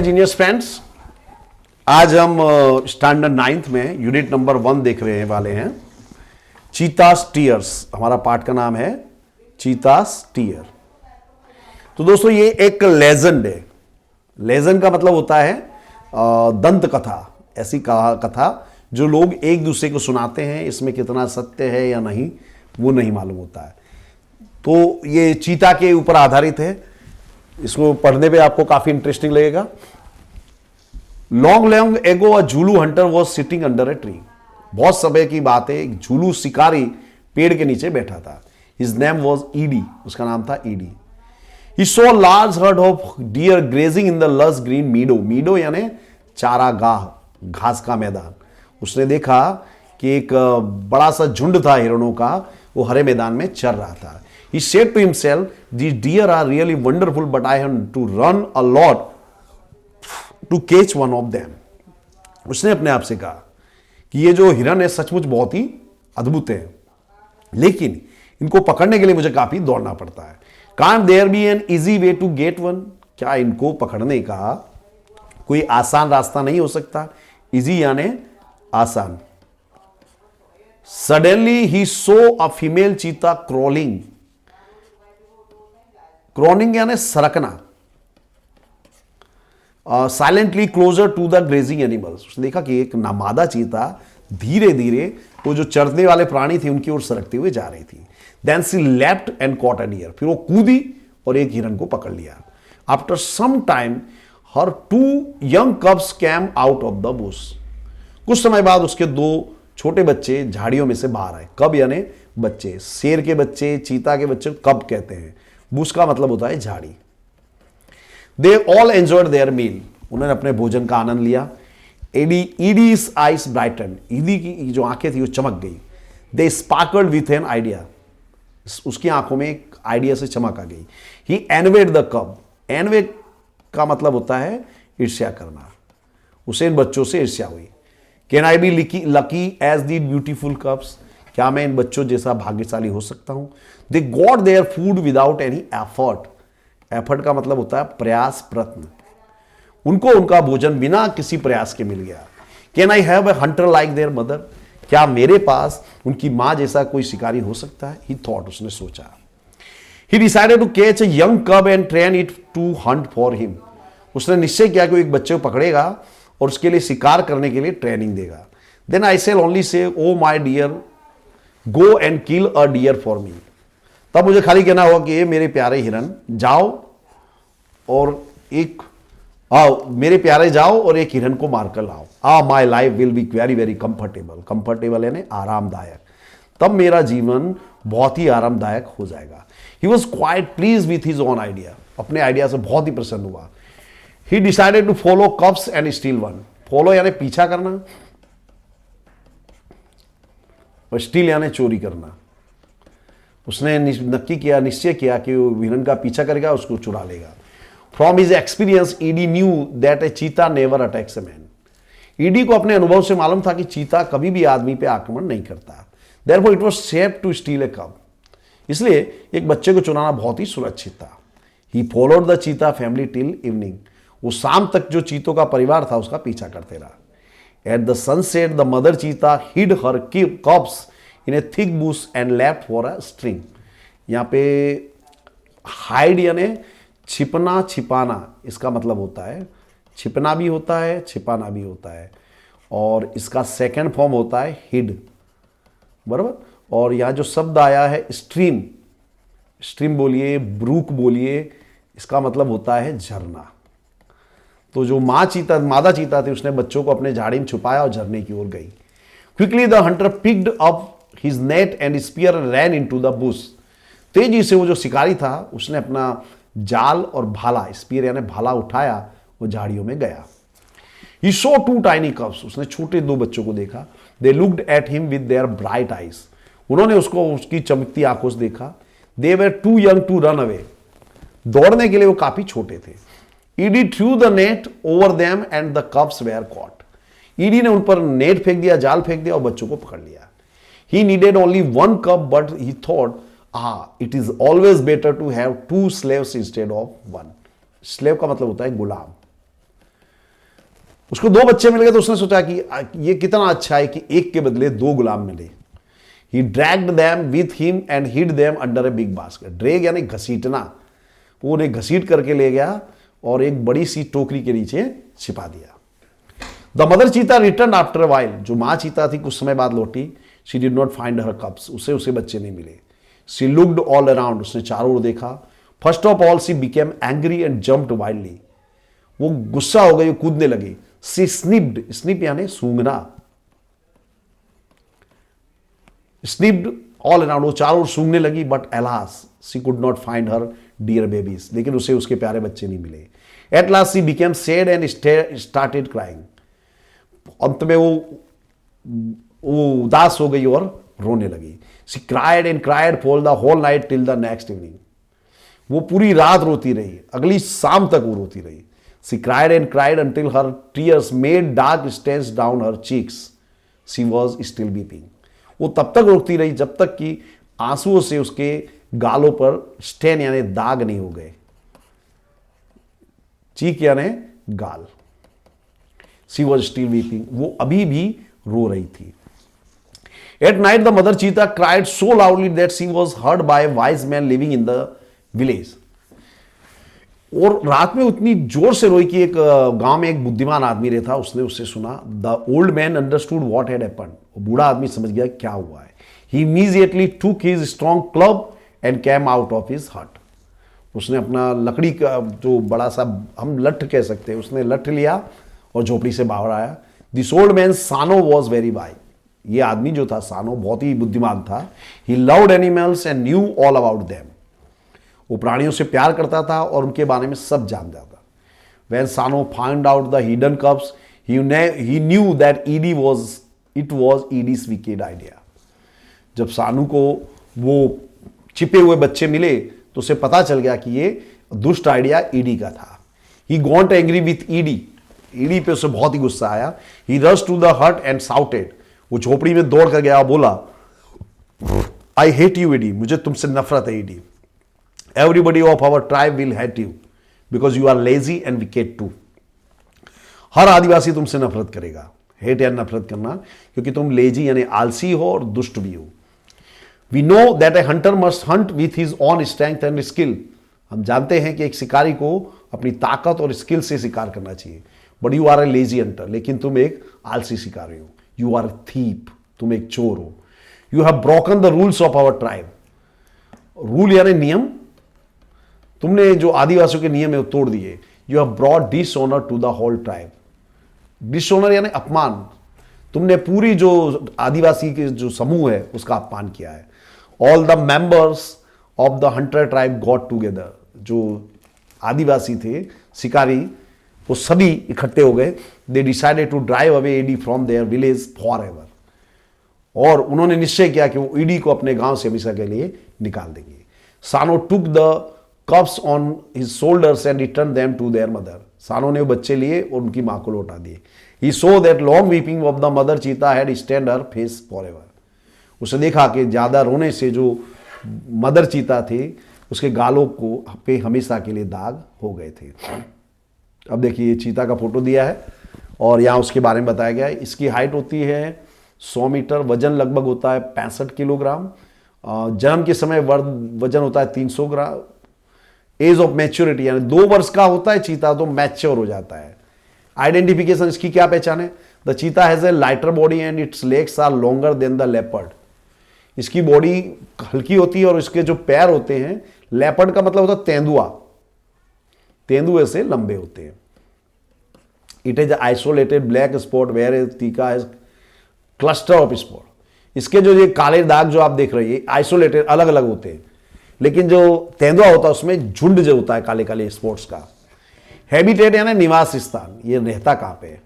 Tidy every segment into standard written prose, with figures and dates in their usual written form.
Genius friends, आज हम standard 9th में यूनिट नंबर 1 देख रहे वाले हैं। चीतास टीयर्स, हमारा पाठ का नाम है चीतास टीयर। तो दोस्तों ये एक लेजेंड है। लेजेंड का मतलब होता है दंत कथा, ऐसी कथा जो लोग एक दूसरे को सुनाते हैं। इसमें कितना सत्य है या नहीं वो नहीं मालूम होता है। तो ये चीता के ऊपर आधारित है। इसको पढ़ने पे आपको काफी इंटरेस्टिंग लगेगा। Long ago a Zulu hunter was sitting under a tree. बहुत समय की बात है, एक झूलू शिकारी पेड़ के नीचे बैठा था। हिज नेम वॉज ईडी, उसका नाम था ED. He saw large heard of dear grazing in the लस ग्रीन मीडो। मीडो यानी चारागाह, घास का मैदान। उसने देखा कि एक बड़ा सा झुंड था हिरणों का, वो हरे मैदान में चर रहा था। He said to himself, these deer are really wonderful, but I have to run a lot to catch one of them. उसने अपने आप से कहा कि ये जो हिरन है सचमुच बहुत ही अद्भुत है, लेकिन इनको पकड़ने के लिए मुझे काफी दौड़ना पड़ता है। Can't there be an easy way to get one? क्या इनको पकड़ने का कोई आसान रास्ता नहीं हो सकता? Easy यानी आसान। Suddenly he saw a female cheetah crawling. Crawling यानी सरकना। Silently closer to the grazing animals. उसने देखा कि एक मादा चीता धीरे धीरे वो जो चरने वाले प्राणी थे उनकी ओर सरकते हुए जा रही थी। Then she left and caught a deer. फिर वो कूदी और एक हिरन को पकड़ लिया। After some time her 2 young cubs came out of the bush. कुछ समय बाद उसके 2 छोटे बच्चे झाड़ियों में से बाहर आए। कब यानी बच्चे, शेर के बच्चे, चीता के बच्चे कब कहते हैं। बुश का मतलब होता है झाड़ी। They all enjoyed their meal. उन्होंने अपने भोजन का आनंद लिया। ईडीज आइज ब्राइटन। ईडी की जो आंखें थी वो चमक गई। दे स्पार्कल्ड विथ एन आइडिया। उसकी आंखों में एक आइडिया से चमक आ गई। ही एनवेड द कब। एनवे का मतलब होता है ईर्ष्या करना। उसे इन बच्चों से ईर्ष्या हुई। Can I be lucky as the beautiful cubs. क्या मैं इन बच्चों जैसा भाग्यशाली हो सकता हूं। They got their food without any effort. Effort का मतलब होता है प्रयास, प्रयत्न। उनको उनका भोजन बिना किसी प्रयास के मिल गया। Can I have a Hunter like there mother. क्या मेरे पास उनकी मां जैसा कोई शिकारी हो सकता है। ही थॉट, उसने सोचा। He decided to catch a young cub and train it to hunt for him. उसने निश्चय किया कि एक बच्चे को पकड़ेगा और उसके लिए शिकार करने के लिए ट्रेनिंग देगा। Then I shall only say oh my dear go and kill a deer for me. तब मुझे खाली कहना होगा कि ये मेरे प्यारे हिरन जाओ और मेरे प्यारे जाओ और एक हिरन को मारकर लाओ। My life will be very very comfortable. Comfortable यानी आरामदायक। तब मेरा जीवन बहुत ही आरामदायक हो जाएगा। He was quite pleased with his own idea. अपने आइडिया से बहुत ही प्रसन्न हुआ। He decided to follow cubs and steal one. Follow यानी पीछा करना और स्टील यानी चोरी करना। उसने निश्चय किया कि वो हिरन का पीछा करेगा, उसको चुरा लेगा। From his experience Ede knew that a cheetah never attacks a man. Ede को अपने अनुभव से मालूम था कि चीता कभी भी आदमी पे आक्रमण नहीं करता। Therefore it was safe to steal a cub. इसलिए एक बच्चे को चुराना बहुत ही सुरक्षित था। ही फॉलोड द चीता फैमिली टिल इवनिंग। वो शाम तक जो चीतों का परिवार था उसका पीछा करते रहा। At the sunset the mother cheetah hid her cubs in a thick bush and left for a string. यहाँ पे हाइड यानी छिपना, छिपाना, इसका मतलब होता है छिपना भी होता है, छिपाना भी होता है, और इसका सेकंड फॉर्म होता है हिड, बराबर। और यहाँ जो शब्द आया है स्ट्रीम, स्ट्रीम बोलिए, ब्रूक बोलिए, इसका मतलब होता है झरना। तो जो मादा चीता थी उसने बच्चों को अपने झाड़ी में छुपाया और झरने की ओर गई। Quickly the hunter picked up his net and spear ran into the bush. तेजी से वो जो शिकारी था उसने अपना जाल और भाला, स्पीयर यानी भाला उठाया, वो झाड़ियों में गया। He saw 2 tiny cubs. उसने छोटे 2 बच्चों को देखा। They looked at him with their bright eyes. उन्होंने उसको उसकी चमकती आंखों से देखा। They were too young to run away. दौड़ने के लिए वो काफी छोटे थे। Ede threw the net over them and the cubs were caught. Ede ने उन पर नेट फेंक दिया, जाल फेंक दिया और बच्चों को पकड़ लिया। He needed only 1 cup but he thought it is always better to have 2 slaves instead of 1. Slave का मतलब होता है गुलाम। उसको 2 बच्चे मिल गए तो उसने सोचा कि ये कितना अच्छा है कि एक के बदले 2 गुलाम मिले। He dragged them with him and hid them under a big basket. Drag यानी घसीटना, वो उन्हें घसीट करके ले गया और एक बड़ी सी टोकरी के नीचे छिपा दिया। द मदर चीता रिटर्न आफ्टर अ वाइल। जो माँ चीता थी कुछ समय बाद लौटी। She did not find her cups. उसे बच्चे नहीं मिले। She looked all around. उसने चारों ओर देखा। First of all she became angry and jumped wildly. वो गुस्सा हो गई, वो कूदने लगी। शी स्निप्ड, स्निप यानी सूंघना। स्निप्ड ऑल अराउंड, वो चारों ओर सूंघने लगी। But alas she could not find her deer babies. लेकिन उसे उसके प्यारे बच्चे नहीं मिले। At last she became sad and started crying. अंत में वो उदास हो गई और रोने लगी। She cried and cried for the whole night till the next evening. वो पूरी रात रोती रही, अगली शाम तक वो रोती रही। She cried and cried until her tears made dark stains down her cheeks. She was still weeping. वो तब तक रोती रही जब तक कि आंसुओं से उसके गालों पर स्टेन यानी दाग नहीं हो गए। चीक यानी गाल। She was still weeping. वो अभी भी रो रही थी। एट नाइट द मदर चीता cried so loudly that she was heard by wise man living in the village. और रात में उतनी जोर से रोई कि एक गांव में एक बुद्धिमान आदमी रहता, उसने उससे सुना। The old man understood what had happened. बूढ़ा आदमी समझ गया क्या हुआ है। He immediately took his strong club and came out of his hut. उसने अपना लकड़ी का जो बड़ा सा हम लठ कह सकते हैं, उसने लठ लिया और झोपड़ी से बाहर आया। दिस ओल्ड मैन सानो वॉज वेरी वाइज। ये आदमी जो था सानो बहुत ही बुद्धिमान था। He loved animals and knew all about them. वो प्राणियों से प्यार करता था और उनके बारे में सब जानता था। When Sano found out the hidden cups, he knew that it was Edie's wicked idea. जब सानू को वो छिपे हुए बच्चे मिले तो उसे पता चल गया कि ये दुष्ट आइडिया ईडी का था। He got angry with ED पे उसे बहुत ही गुस्सा आया। He rushed to the hut and shouted. वो झोपड़ी में दौड़ कर गया, बोला I hate you ईडी, मुझे तुमसे नफरत है ED. Everybody of our tribe will hate you because you are lazy and wicked too. हर आदिवासी तुमसे नफरत करेगा। हेट या नफरत करना, क्योंकि तुम लेजी यानी आलसी हो और दुष्ट भी हो। We know that a hunter must hunt with his own strength and skill. हम जानते हैं कि एक शिकारी को अपनी ताकत और स्किल से शिकार करना चाहिए। But you are a lazy hunter. लेकिन तुम एक आलसी शिकारी हो। You are a thief. तुम एक चोर हो। You have broken the rules of our tribe. Rule यानी नियम। तुमने जो आदिवासियों के नियम है वो तोड़ दिए। You have brought dishonour to the whole tribe. Dishonour यानी अपमान। तुमने पूरी जो आदिवासी के जो समूह है उसका अपमान किया है। All the members of the hunter tribe got together. जो आदिवासी थे शिकारी वो सभी इकट्ठे हो गए। They decided to drive away Eddie from their village for ever. और उन्होंने निश्चय किया कि वो ईडी को अपने गांव से हमेशा के लिए निकाल देंगे। Sano took the cubs on his shoulders and return them to their mother. Sano ने वो बच्चे लिए और उनकी मां को लौटा दिए। He saw that long weeping of the mother cheetah had stained her face for ever. उसे देखा कि ज्यादा रोने से जो मदर चीता थे उसके गालों को पे हमेशा के लिए दाग हो गए थे। अब देखिए चीता का फोटो दिया है और यहाँ उसके बारे में बताया गया है। इसकी हाइट होती है 100 मीटर, वजन लगभग होता है 65 किलोग्राम। जन्म के समय वजन होता है 300 ग्राम। एज ऑफ मैच्योरिटी यानी 2 वर्ष का होता है चीता तो मैच्योर हो जाता है। आइडेंटिफिकेशन, इसकी क्या पहचान है? The cheetah has a lighter body and its legs are longer than the leopard. इसकी बॉडी हल्की होती है और इसके जो पैर होते हैं, लेपर्ड का मतलब होता है तेंदुआ, तेंदुए से लंबे होते हैं। It is isolated black spot where as टीका हैज क्लस्टर ऑफ स्पॉट। इसके जो ये काले दाग जो आप देख रहे हैं आइसोलेटेड अलग अलग होते हैं, लेकिन जो तेंदुआ होता है उसमें झुंड जो होता है काले काले स्पॉट्स का। हैबिटेट यानी निवास स्थान, ये रहता कहां पे है।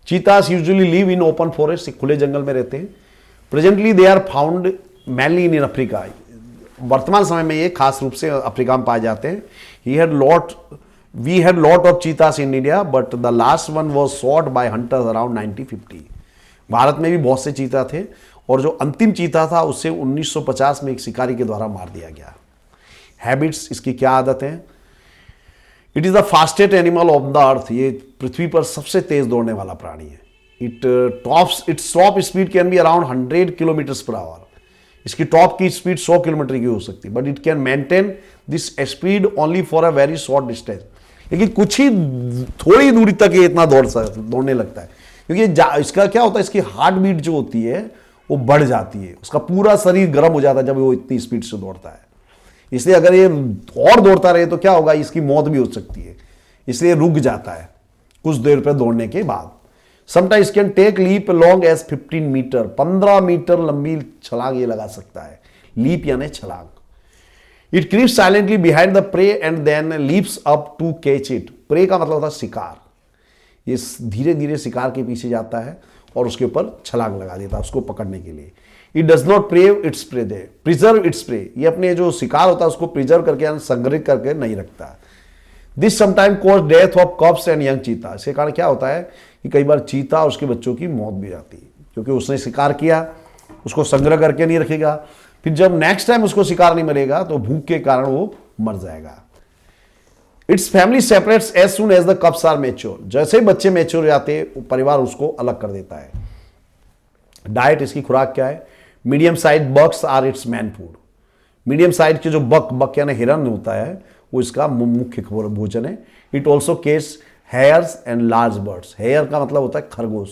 Cheetahs usually live in open forest, खुले जंगल में रहते हैं। Presently they are found mainly in Africa. वर्तमान समय में ये खास रूप से अफ्रीका में पाए जाते हैं। We had lot of cheetahs in India but the last one was shot by hunters around 1950। भारत में भी बहुत से चीता थे और जो अंतिम चीता था उससे 1950 में एक शिकारी के द्वारा मार दिया गया। हैबिट्स, इसकी क्या आदत है? It is the fastest animal of the earth. ये पृथ्वी पर सबसे तेज दौड़ने वाला प्राणी है। Its top speed can be around 100 kilometre per hour. इसकी टॉप की स्पीड 100 किलोमीटर की हो सकती है, but it can maintain this speed only for a very short distance. लेकिन कुछ ही थोड़ी दूरी तक ये इतना दौड़ने लगता है, क्योंकि इसका क्या होता है, इसकी हार्ट बीट जो होती है वो बढ़ जाती है, उसका पूरा शरीर गर्म हो जाता है जब वो इतनी स्पीड से दौड़ता है। इसलिए अगर ये और दौड़ता रहे तो क्या होगा, इसकी मौत भी हो सकती है, इसलिए रुक जाता है कुछ देर पर दौड़ने के बाद। Sometimes can take leap long as 15 metre, 15 metre लंबी छलांग ये लगा सकता है। लीप यानी छलांग। It creeps silently behind the prey and then leaps up to catch it. Prey का मतलब होता है शिकार। ये धीरे धीरे शिकार के पीछे जाता है और उसके ऊपर छलांग लगा देता है उसको पकड़ने के लिए। It does not its prey they preserve its prey. ये अपने जो शिकार होता है उसको प्रिजर्व करके यानी संग्रहित करके नहीं रखता। This sometime cause death of कब्स and young चीता। इसके कारण क्या होता है कि कई बार चीता और उसके बच्चों की मौत भी जाती है, क्योंकि उसने शिकार किया, उसको संग्रह करके नहीं रखेगा, फिर जब नेक्स्ट टाइम उसको शिकार नहीं मिलेगा तो भूख के कारण वो मर जाएगा। Its family separates as soon as the cubs are mature. जैसे ही बच्चे मैच्योर हो जाते हैं परिवार उसको अलग कर देता है। डाइट, इसकी खुराक क्या है? Medium size bucks are its main food. Medium size के जो बक यानी हिरन होता है वो इसका मुख्य भोजन है। It also catches hares and large birds. Hare का मतलब होता है खरगोश।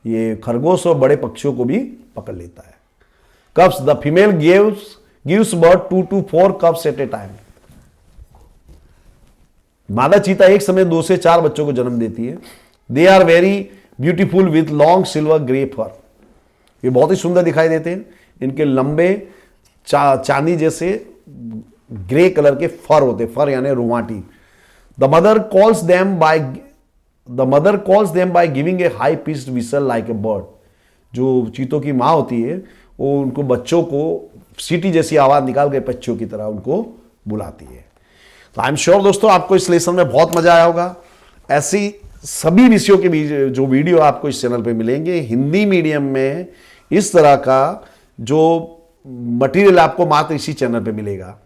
ये खरगोश और बड़े पक्षियों को भी पकड़ लेता है। Cubs, the female gives birth 2 to 4 cubs at a time. मादा चीता एक समय 2 से 4 बच्चों को जन्म देती है। They are very beautiful with long silver grey fur. ये बहुत ही सुंदर दिखाई देते हैं। इनके लंबे चांदी जैसे ग्रे कलर के फर होते, फर यानी रुमाटी। The mother calls them by giving a high pitched whistle like a bird. जो चीतों की माँ होती है वो उनको बच्चों को सीटी जैसी आवाज निकाल के पक्षियों की तरह उनको बुलाती है। तो आई एम श्योर दोस्तों आपको इस लेसन में बहुत मजा आया होगा। ऐसी सभी विषयों के बीच जो वीडियो आपको इस चैनल पे मिलेंगे हिंदी मीडियम में, इस तरह का जो मटेरियल आपको मात्र इसी चैनल पे मिलेगा।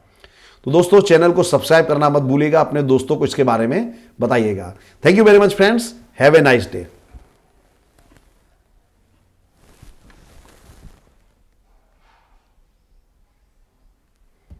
तो दोस्तों चैनल को सब्सक्राइब करना मत भूलिएगा, अपने दोस्तों को इसके बारे में बताइएगा। Thank you very much friends, have a nice day.